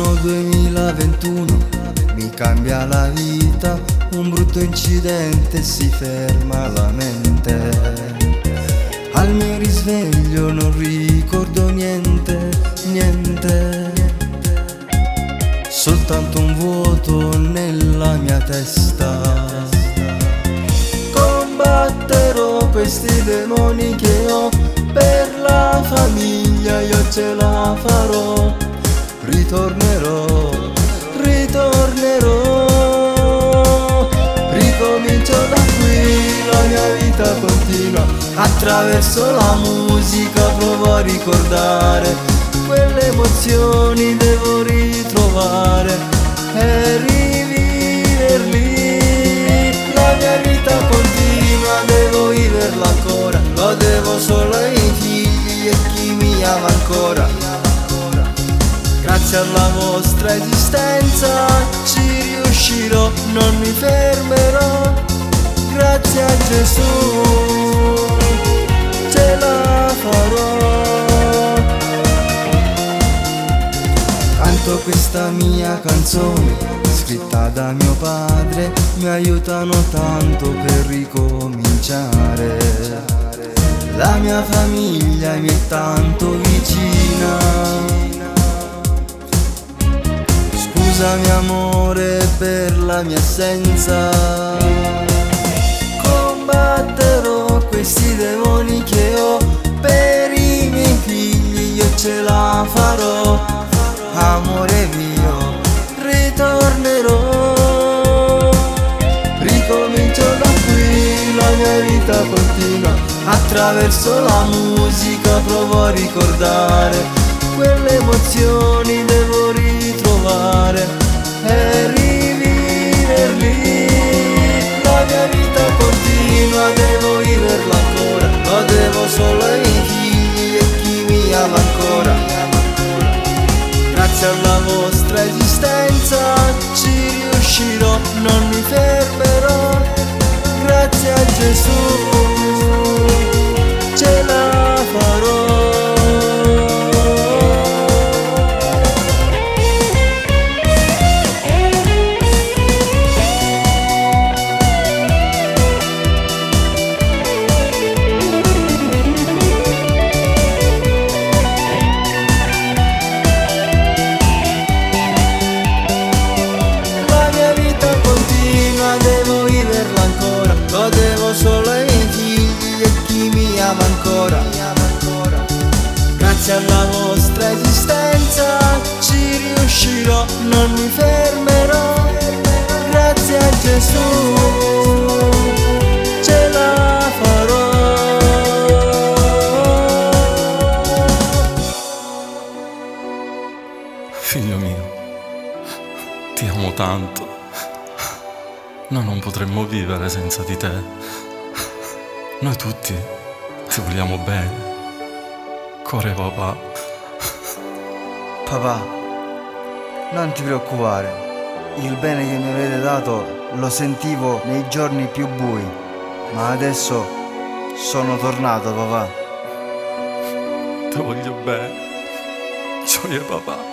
Anno 2021, mi cambia la vita, un brutto incidente si ferma la mente. Al mio risveglio non ricordo niente, niente, soltanto un vuoto nella mia testa. Combatterò questi demoni che ho, per la famiglia io ce la farò. Ritornerò, ritornerò, ricomincio da qui, la mia vita continua. Attraverso la musica provo a ricordare quelle emozioni, devo ritrovare e riviverli. La mia vita continua, devo viverla ancora, lo devo solo ai figli e chi mi ama ancora. Grazie alla vostra esistenza ci riuscirò, non mi fermerò. Grazie a Gesù ce la farò. Canto questa mia canzone scritta da mio padre, mi aiutano tanto per ricominciare. La mia famiglia mi è tanto vicina. Scusami amore per la mia assenza. Combatterò questi demoni che ho, per i miei figli io ce la farò. Amore mio, ritornerò, ricomincio da qui, la mia vita continua. Attraverso la musica provo a ricordare quelle emozioni, devo ritrovare e riviverli. La mia vita continua, devo viverla ancora, lo devo solo ai figli e chi mi ama ancora. Grazie alla vostra esistenza ci riuscirò, non mi fermerò. Grazie a Gesù ce la farò. Devo viverla ancora, lo devo solo ai miei figli e chi mi ama ancora. Grazie alla vostra esistenza ci riuscirò, non mi fermerò. Grazie a Gesù ce la farò. Figlio mio, ti amo tanto. Noi non potremmo vivere senza di te. Noi tutti ti vogliamo bene. Cuore papà. Papà, non ti preoccupare, il bene che mi avete dato lo sentivo nei giorni più bui, ma adesso sono tornato, papà. Ti voglio bene. Gioia papà.